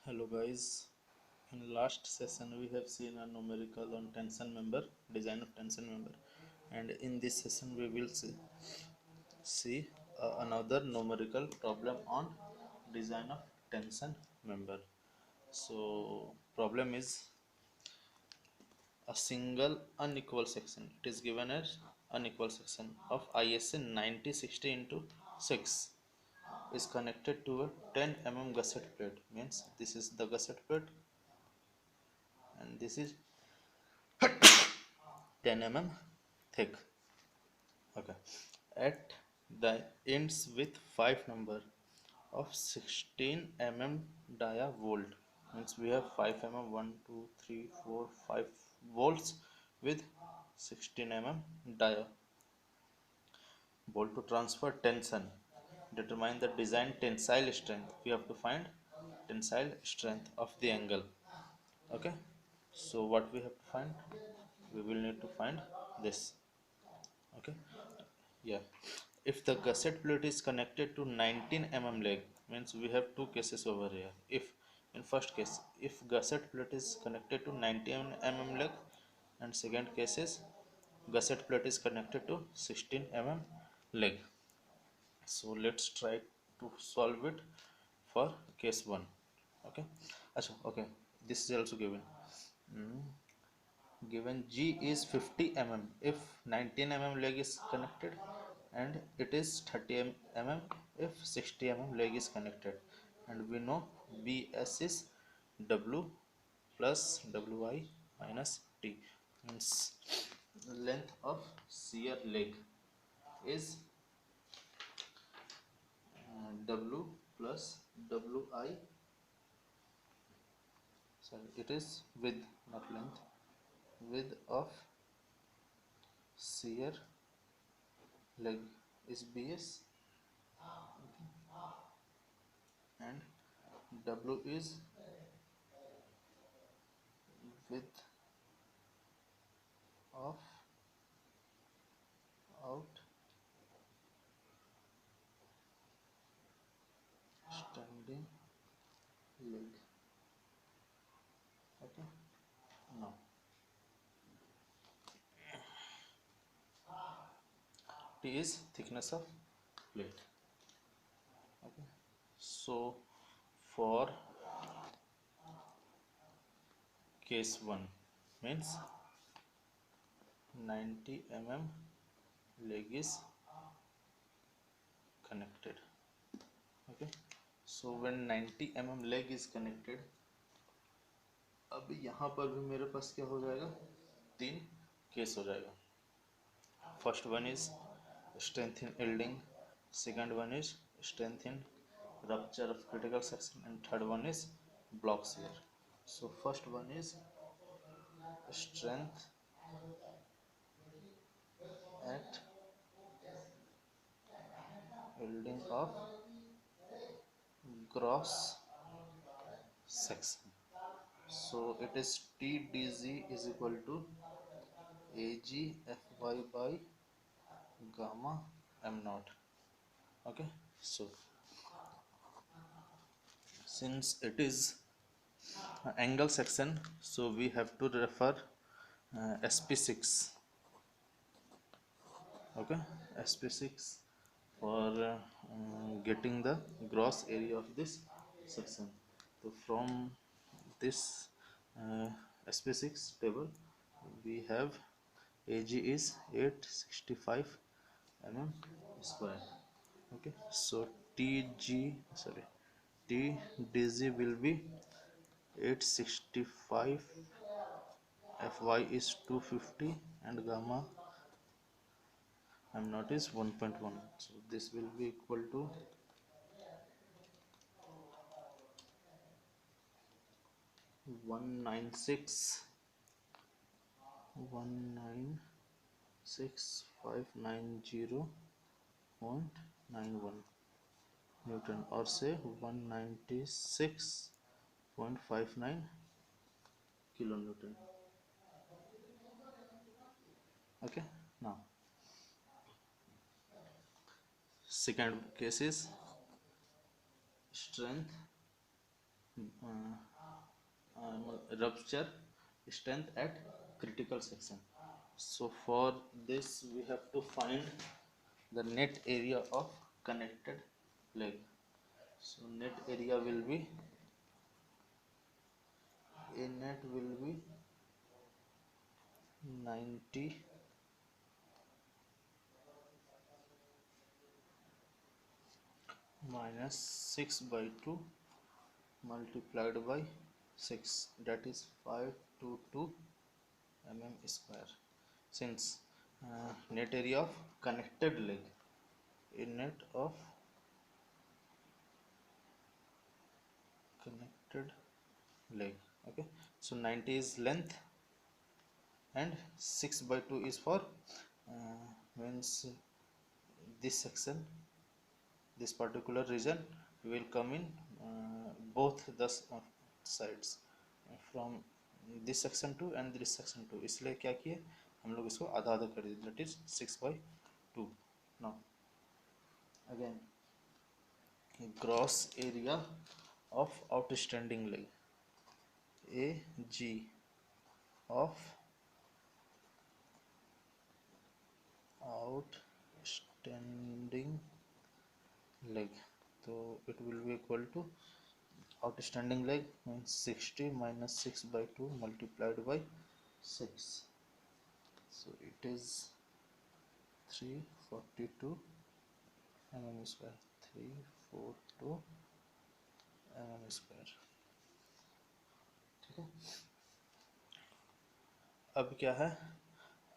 Hello guys, in last session we have seen a numerical on tension member, design of tension member, and in this session we will see another numerical problem on design of tension member. So problem is a single unequal section. It is given as unequal section of ISA 9060 into 6 is connected to a 10 gusset plate. Means this is the gusset plate and this is 10 thick. Okay, at the ends with 5 number of 16 dia volt. Means we have 5 1 2 3 4 5 volts with 16 dia volt to transfer tension. Determine the design tensile strength. We have to find tensile strength of the angle. Okay, so what we have to find, we will need to find this. Okay, yeah, if the gusset plate is connected to 19 leg, means we have two cases over here. If in first case, if gusset plate is connected to 19 leg, and second case is gusset plate is connected to 16 leg. So let's try to solve it for case 1. Okay, Achha, okay, this is also given. Hmm. Given G is 50 if 19 leg is connected, and it is 30 if 60 leg is connected, and we know Bs is W plus Wi minus T. Means length of shear leg is W plus Wi, sorry, it is width, not length, width of shear leg is Bs, and W is width of outstanding leg. Okay, now T is thickness of plate. Okay, so for case 1, means 90 leg is connected. Okay, so when 90 leg is connected, अब यहाँ पर भी मेरे पास क्या हो जाएगा, 3 case हो जाएगा. First one is strength in yielding, second one is strength in rupture of critical section, and third one is block shear. So first one is strength at yielding of gross section. So it is TDG is equal to AgFy by gamma m naught. Okay, so since it is angle section, so we have to refer SP6. Okay, SP6 for getting the gross area of this section. So from this SP6 table we have Ag is 865 square. Okay, so TDG will be 865, Fy is 250, and gamma m naught is 1.1. So this will be equal to 196,590.91 Newton, or say 196.59 kilonewton. Okay, now second case is strength rupture strength at critical section. So for this we have to find the net area of connected leg. So net area will be, a net will be 90 minus 6 by 2 multiplied by 6, that is 522 mm square. Since net area of connected leg, a net of connected leg, okay. So 90 is length and 6 by 2 is for means this section, this particular region will come in both the sides, from this section 2 and this section 2, इसलिए क्या किए हम लोग इसको आधा आधा कर दिए, that is 6 by 2. Now again, gross area of outstanding leg, AG of outstanding leg, so it will be equal to, outstanding leg means 60 minus 6 by 2 multiplied by 6, so it is 342 mm square, 342 mm square, ठीक है. अब क्या है,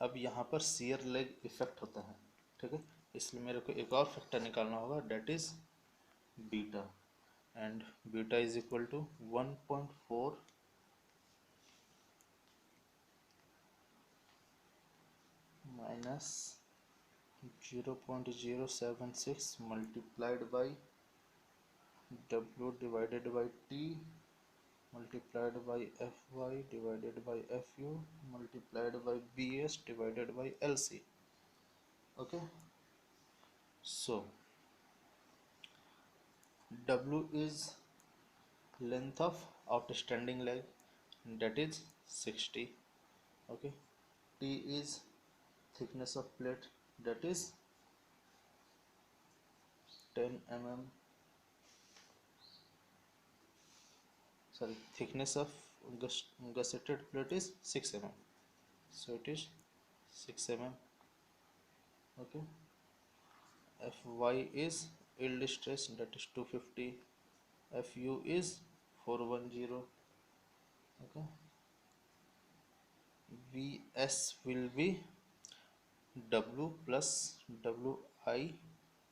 अब यहाँ पर shear leg effect होता है, ठीक है, इसलिए मेरे को एक और फैक्टर निकालना होगा, that is beta, and beta is equal to 1.4 minus 0.076 multiplied by W divided by T multiplied by Fy divided by Fu multiplied by Bs divided by Lc. Okay, so W is length of outstanding leg, that is 60. Okay, T is thickness of plate, that is 10 mm, sorry, thickness of gusseted plate is 6 mm, so it is 6 mm. Okay, Fy is yield stress, that is 250, Fu is 410. Okay, Vs will be W plus Wi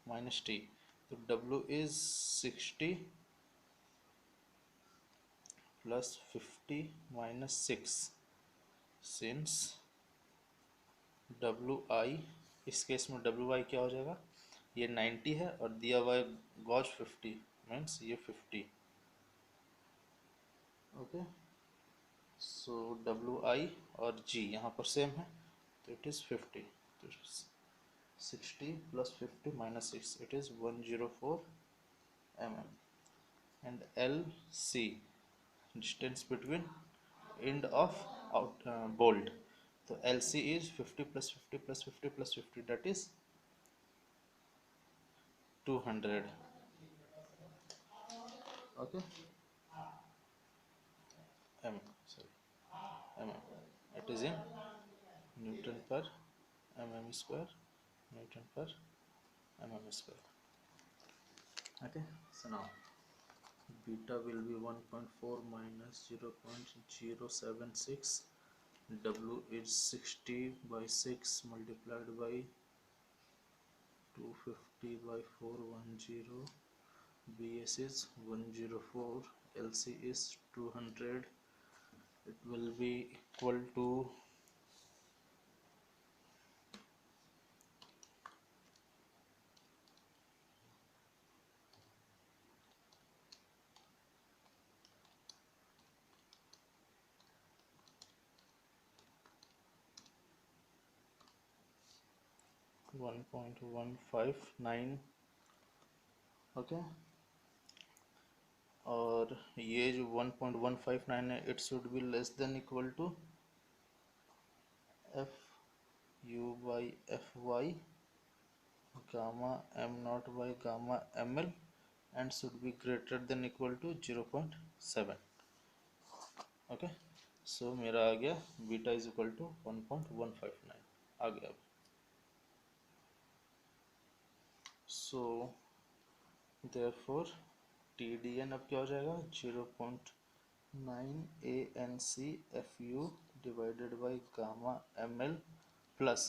minus T, so W is 60 plus 50 minus 6, since Wi, इस case में Wi क्या हो जाएगा, ये 90 है और दिया हुआ गॉज 50 मीन्स ये 50. ओके, सो Wi और G यहाँ पर सेम है, तो इट इज़ 50, तो 60 plus 50 minus 6, it is 104 mm. And LC, distance between end of bolt, so LC is 50 plus 50 plus 50 plus 50, that is 200. Okay, mm, sorry, mm, it is in Newton per mm square, Newton per mm square. Okay, so now beta will be 1.4 minus 0.076, W is 60 by 6 multiplied by 250 by 410, Bs is 104, Lc is 200, it will be equal to 1.159. Okay, और ये जो 1.159 है it should be less than equal to F U by F Y gamma M naught by gamma M L and should be greater than equal to 0.7. Okay, so मेरा आ गया beta is equal to 1.159 आ गया. So therefore TDN अब क्या हो जाएगा 0.9 ANCFU divided by gamma ML plus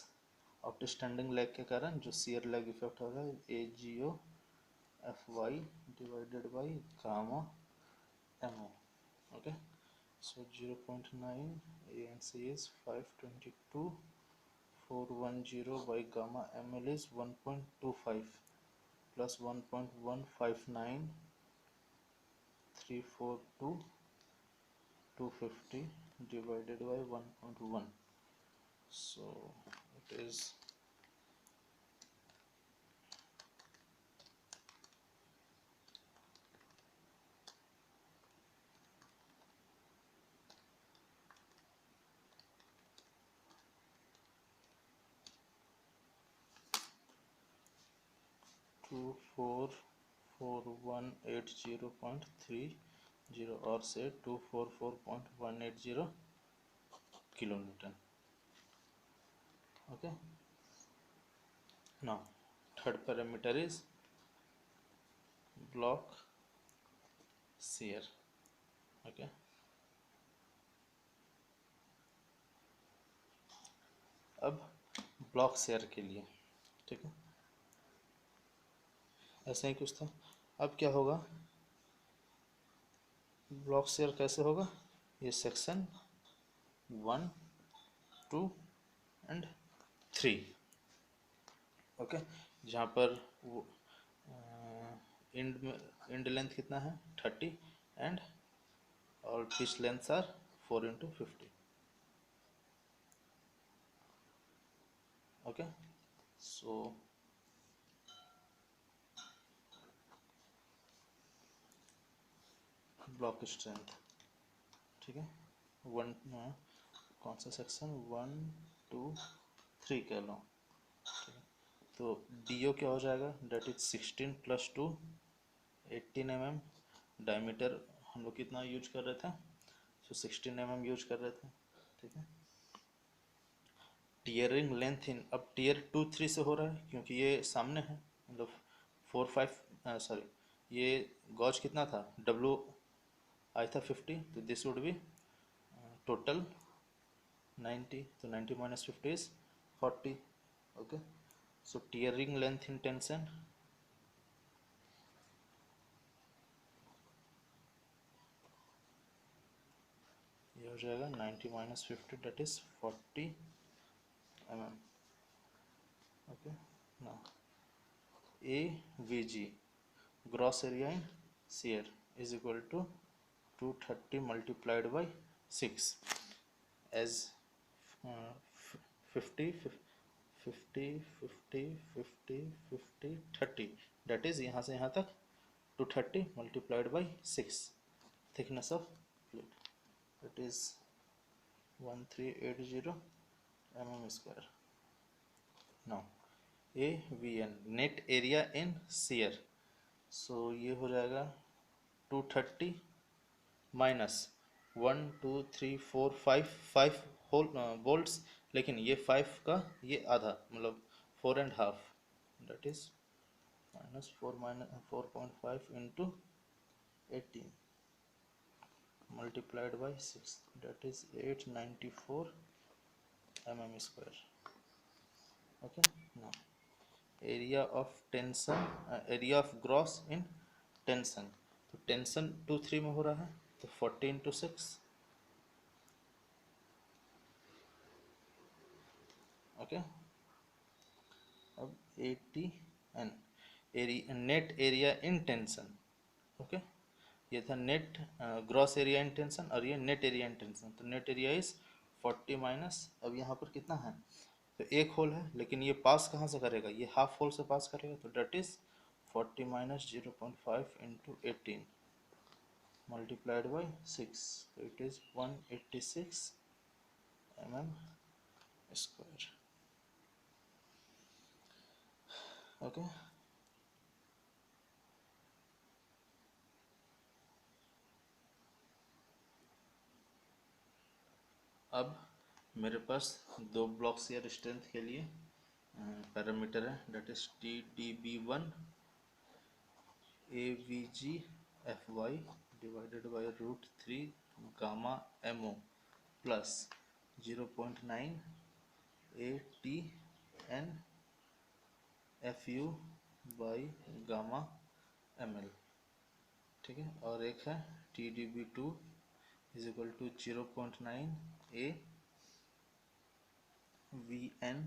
outstanding lag के कारण जो सीयर लैग इफेक्ट हो रहा है AGO FY divided by gamma MO. Okay, so 0.9 ANC is 522,410 by gamma ml is 1.25 plus 1.159 342,250 divided by 1.1, so it is 244180.30 और से 244.180 kilonewton. Okay, now third parameter is block shear. Okay, अब block share के लिए ठीक है ऐसा ही कुछ था. अब क्या होगा ब्लॉक शेयर कैसे होगा, ये सेक्शन 1 2 एंड 3. ओके, जहाँ पर वो इंड लेंथ कितना है 30 एंड और pitch length are 4x50. Okay, so block strength ठीक है कौन सा सेक्शन 1 2 3 कह लो ठीक है. तो DO क्या हो जाएगा डेट इज 16 + 2 18 mm. डायमीटर हम लोग कितना यूज कर रहे थे, सो 16 mm यूज कर रहे थे ठीक है. टीयरिंग लेंथ इन अब टीयर 2 3 से हो रहा है क्योंकि ये सामने है मतलब 4 5 सॉरी ये गॉज कितना था W आया था 50 तो दिस वुड बी टोटल 90 तो 90 - 50 is 40. Okay, so tearing length in tension ये हो जाएगा 90 - 50 that is 40 mm. Okay, now AVG gross area in shear is equal to 230 multiplied by 6 as 50 50 50 50 50 30 that is यहाँ से यहाँ तक 230 multiplied by 6 thickness of plate that is 1380 mm square. now AVN net area in shear, so ये हो जाएगा 230 minus 1 2 3 4 5 whole bolts, लेकिन ये 5 का ये आधा मतलब 4.5 that is -4.5 into 18 multiplied by 6 that is 894 mm square. Okay, now area of tension area of gross in tension, तो टेंशन 2 3 में हो रहा है तो 40 into 6. ओके, अब 80 area net area in tension. Okay, ये था net gross area in tension और ये नेट एरिया इन टेंशन. तो नेट एरिया इज 40 माइनस अब यहाँ पर कितना है तो एक होल है लेकिन ये पास कहाँ से करेगा ये हाफ होल से पास करेगा तो date is 40 - 0.5 into 18 multiplied by 6, so it is 186 mm square. Okay, अब मेरे पास दो ब्लॉक्स या स्ट्रेंथ के लिए पैरामीटर है, that is TDB1 AVG FY divided by root 3 gamma MO plus 0.9 ATN FU by gamma ML, ठीक है। और एक है TDB2 is equal to 0.9 AVN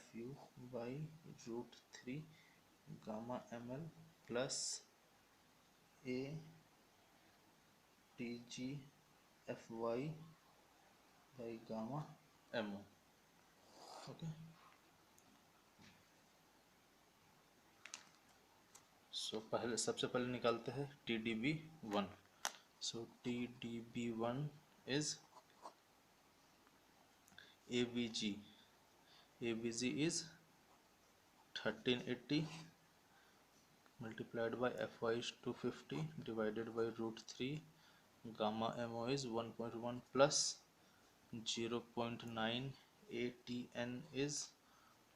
FU by root 3 gamma ML plus ATGFY by gamma MO। Okay, so पहले सबसे पहले निकालते हैं TDB1। So TDB1 is AVG is 1380 multiplied by FY is 250 divided by root 3 gamma MO is 1.1 plus 0.9 ATN is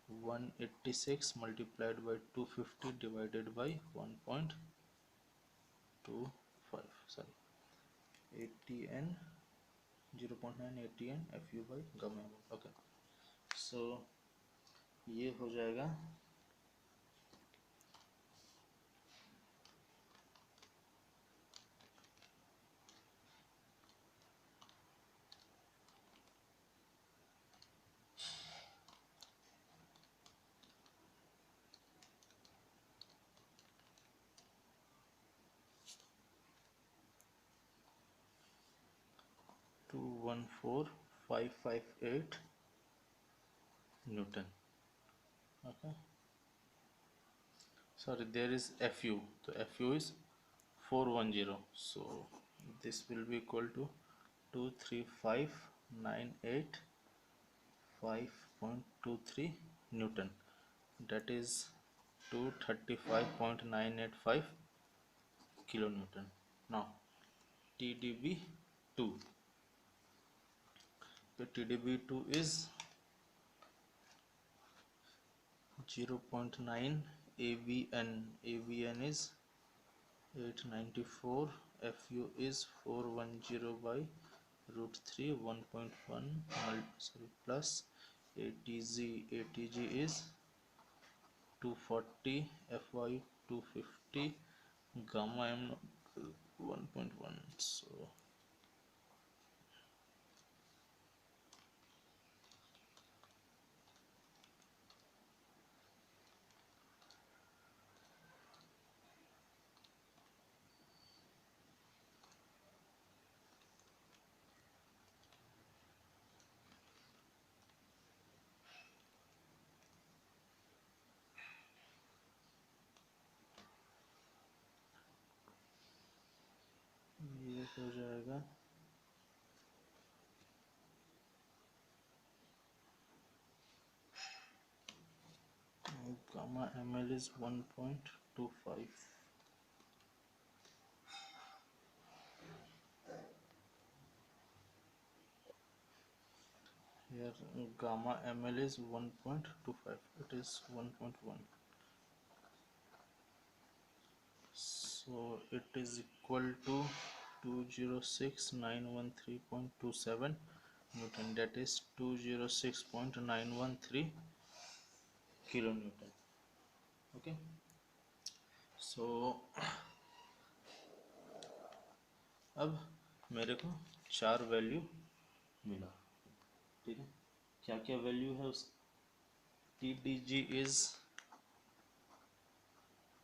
186 multiplied by 250 divided by 1.25, sorry, ATN 0.9 ATN FU by gamma MO। Okay, so ये हो जाएगा 214558 Newton। Okay, sorry, there is FU, so FU is 410, so this will be equal to 23598.5.23 Newton, that is 235.985 kilonewton। Now TDB2, so TDB2 is 0.9 AVN is 894, FU is 410 by root 3 1.1 plus ATG is 240, FY 250, gamma M 1.1, so ये हो जाएगा gamma ml is 1.25, here gamma ml is 1.25, it is 1.1, so it is equal to 206913.27 Newton, that is 206.913 kilonewton। okay, so अब मेरे को चार value मिला, ठीक है। क्या क्या वैल्यू है उस TDG is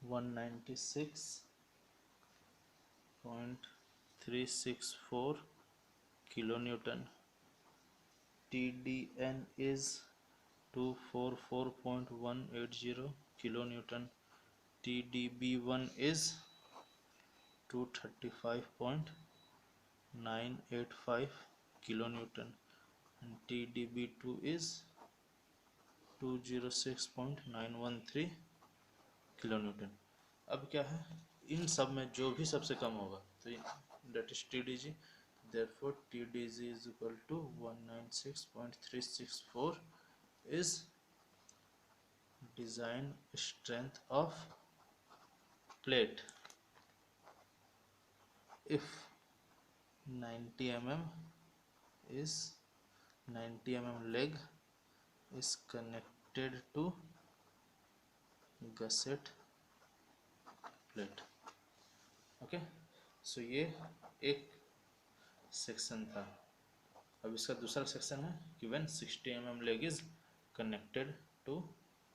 196.364 kilonewton, TDN is 244.180 kilonewton, TDB1 is 235.985 kilonewton and TdB2 is 206.913 kilonewton. अब क्या है, इन सब में जो भी सबसे कम होगा तो that is TDG. Therefore TDG is equal to 196.364 is design strength of plate if 90 mm is 90 mm leg is connected to gusset plate. Okay, so ये एक सेक्शन था. अब इसका दूसरा सेक्शन है कि when 60 mm leg is connected to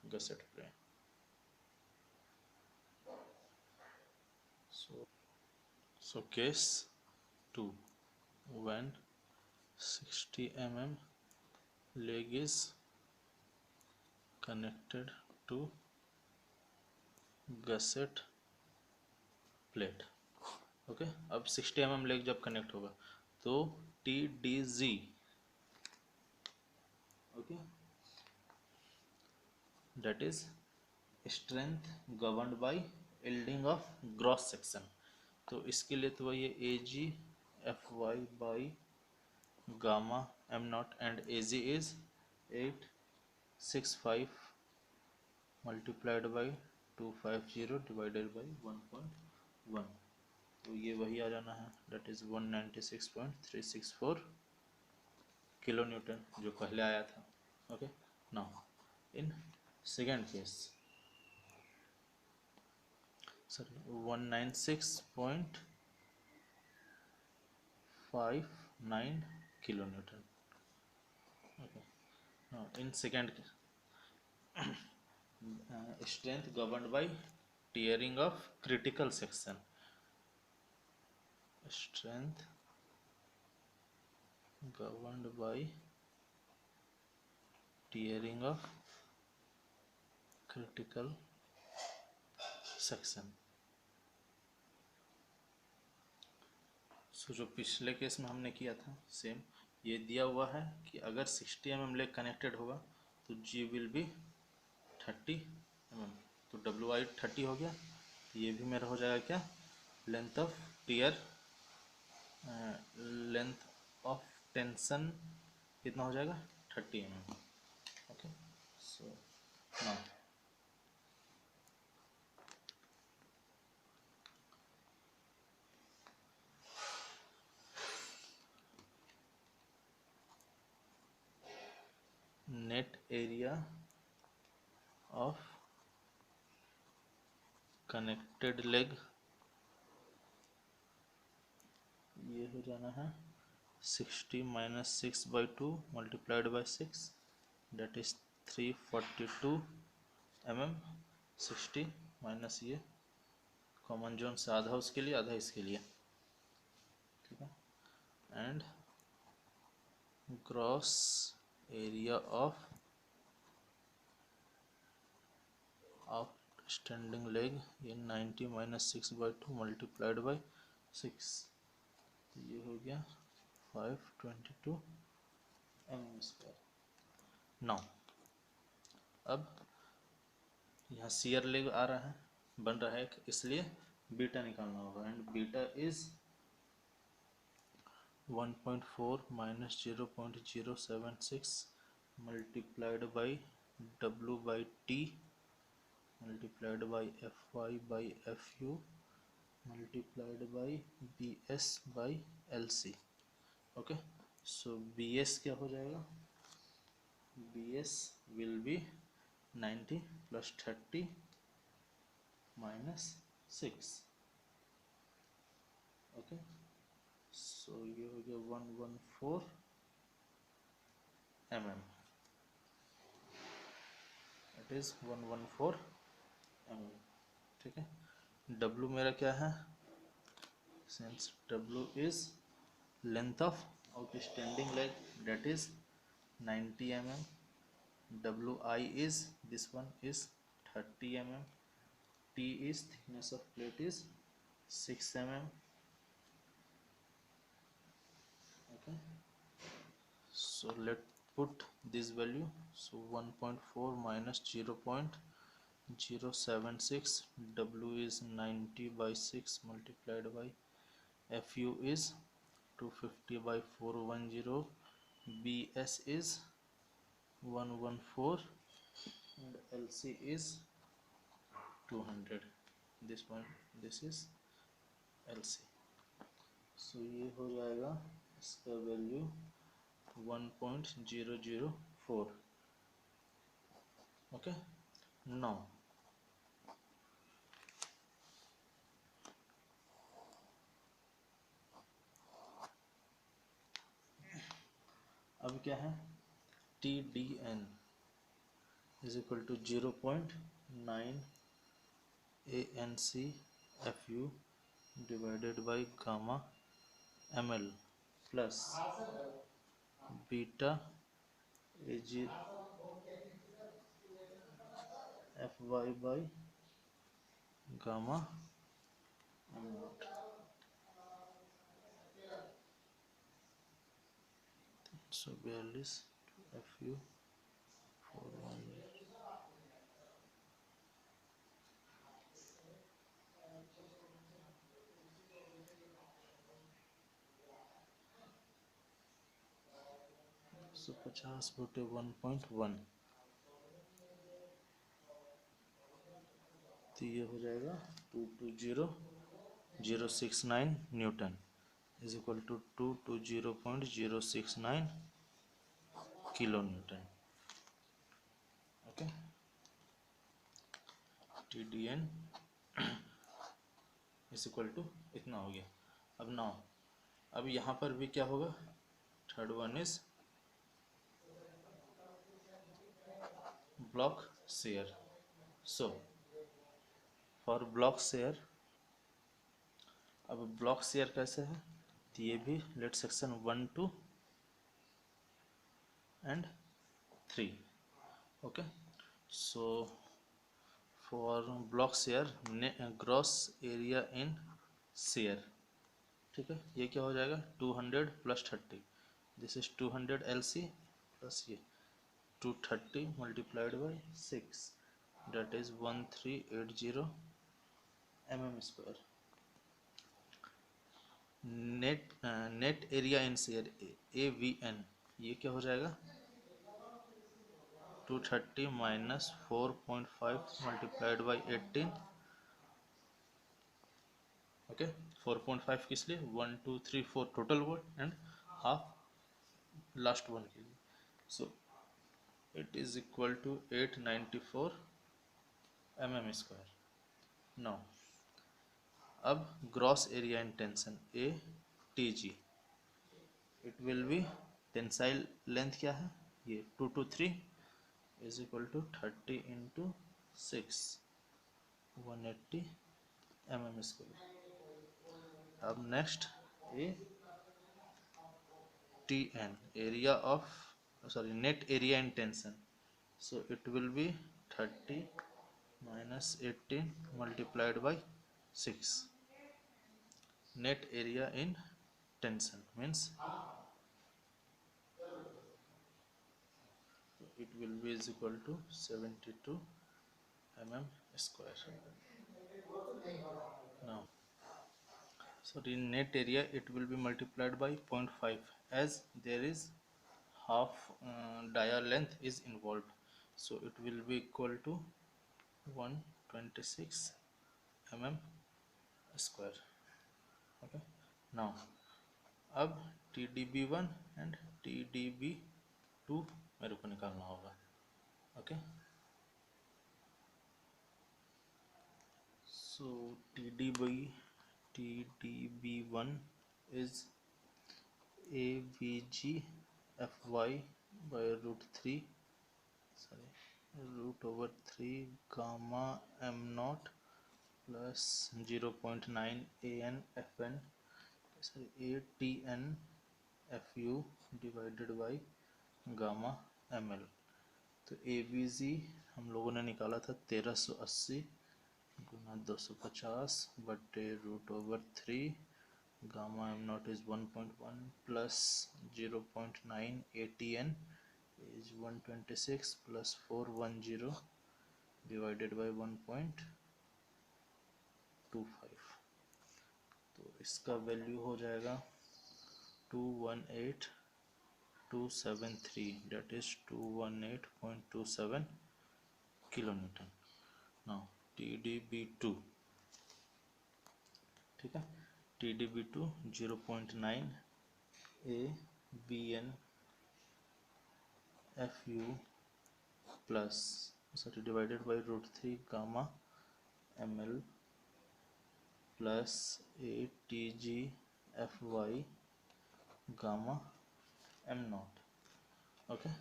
gusset plate. So case 2, when 60 mm leg is connected to gusset plate. Okay, अब 60 mm leg जब कनेक्ट होगा तो TDG, okay, that is strength governed by yielding of gross section. तो इसके लिए तो ये AG FY by gamma m naught and AG is 865 multiplied by 250 divided by 1.1. तो ये वही आ जाना है, that is 196.364 किलो न्यूटन जो पहले आया था. Okay, now in second case, sorry, 196.59 kilo newton. Okay, now in second strength governed by tearing of critical section. Strength governed by tearing of critical section. सो जो पिछले केस में हमने किया था सेम, ये दिया हुआ है कि अगर 60 mm लेग कनेक्टेड होगा तो G विल बी 30 mm, तो WI 30 हो गया. ये भी मेरा हो जाएगा क्या, length of tear, length of tension कितना हो जाएगा 30 mm. Okay, so now net area of connected leg, ये हो जाना है 60 minus 6/2 multiplied by 6, that is 342 mm. 60 minus ये कॉमन जोन से आधा उसके लिए आधा इसके लिए, ठीक है. And gross area of outstanding leg, ये 90 माइनस 6/2 मल्टीप्लाइड बाई 6, तो ये हो गया 522 mm². नाउ अब यहाँ शियर लेग आ रहा है, बन रहा है, इसलिए बीटा निकालना होगा. And beta is 1.4 minus 0.076 multiplied by W by T multiplied by FY by FU multiplied by BS by LC. Okay, so BS क्या हो जाएगा, BS will be 90 plus 30 minus 6. Okay, so ये हो गया 114 mm, इट इज 114 mm. ठीक है, W मेरा क्या है, since W is length of outstanding leg that is 90 mm, WI is, this one is 30 mm, T is thickness of plate is 6 mm. Okay, so let's put this value. So 1.4 minus 0.076, W is 90 by 6 multiplied by FU is 250 by 410, BS is 114, and LC is 200. This one, this is LC. So ये हो जाएगा इसका value 1.004. Okay, now अब क्या है, TDN is equal to 0.9 ANC FU divided by gamma ml plus beta AG FY by gamma m naught. So 42 FU 410. So 50 बटे 1.1, तो ये हो जाएगा 220069 newton is equal to 220.069 kilo newton. Okay, TDN is equal to इतना हो गया. अब now अब यहाँ पर भी क्या होगा, third one is block shear. So for block shear, अब ब्लॉक शेयर कैसे है, तो ये भी let section 1, 2 and 3. Okay, so for block shear gross area in shear, ठीक है, ये क्या हो जाएगा 200 plus 30, this is 200 LC plus ये 230 multiplied by 6, that is 1380 mm square. Net area in shear AVN, ये क्या हो जाएगा 230 माइनस 4.5 मल्टीप्लाइड बाई 18. ओके, 4.5 किस लिए, 1 2 3 4 total word and half last one के लिए. So it is equal to 894 mm square. Now अब gross area in tension ATG, it will be tensile length क्या है, ये 223 is equal to 30 into 6 180 mm square. अब next ATN, area of sorry net area in tension, so it will be 30 minus 18 multiplied by 6. Net area in tension means it will be is equal to 72 mm square. Now, so in net area it will be multiplied by 0.5 as there is half dia length is involved, so it will be equal to 126 mm square. Okay, now अब TDB1 and TDB2 मेरे को निकालना होगा. Okay, so TDB1 is AVG FY by √3 gamma m naught plus 0.9 AN FN ATN FU divided by gamma ml. तो AVG हम लोगों ने निकाला था 1380 गुना 250 बटे √/3 gamma m not is 1.1 plus 0.9 ATN is 126 plus 410 divided by 1.25, तो इसका वैल्यू हो जाएगा 218273, that is 218.27 kilonewton. Now TdB2, ठीक है, TdB2 0.9 AVN FU plus divided by √3 gamma ml plus ATG FY gamma m naught. Okay,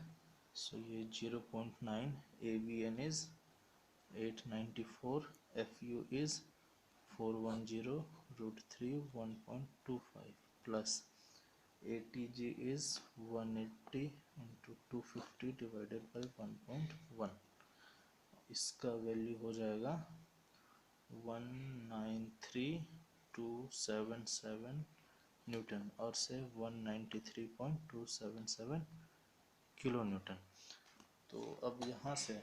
so ये 0.9 AVN is 894, FU is 410, √3 1.25 plus ATG is 180 into 250 divided by 1.1, इसका value हो जाएगा 193.277 Newton और से 193.277 kilo newton. तो अब यहाँ से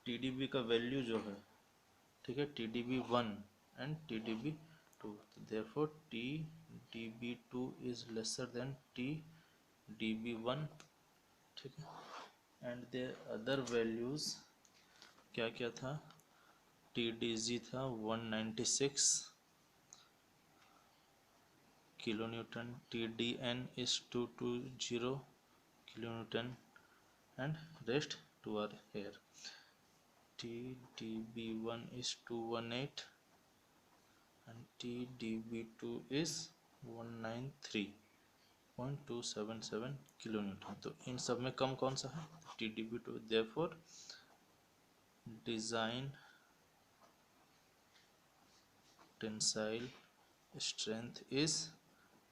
TdB का वैल्यू जो है, ठीक है, TdB1 and TdB2, therefore TdB2 is lesser than TdB1, ठीक है, एंड देयर अदर वैल्यूज क्या क्या था, TdG था 196 kilo newton, TdN is 220 kilo newton and rest two are here. TdB1 is 218 and TdB2 is 193.277 kilo newton. तो इन सब में कम कौन सा है, TdB2, therefore design tensile strength is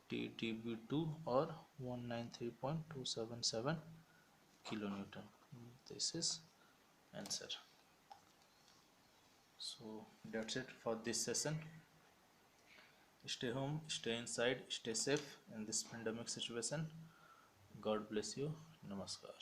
TdB2 और 193.277 kilo Newton. This is answer. So that's it for this session. Stay home, stay inside, stay safe in this pandemic situation. God bless you. Namaskar.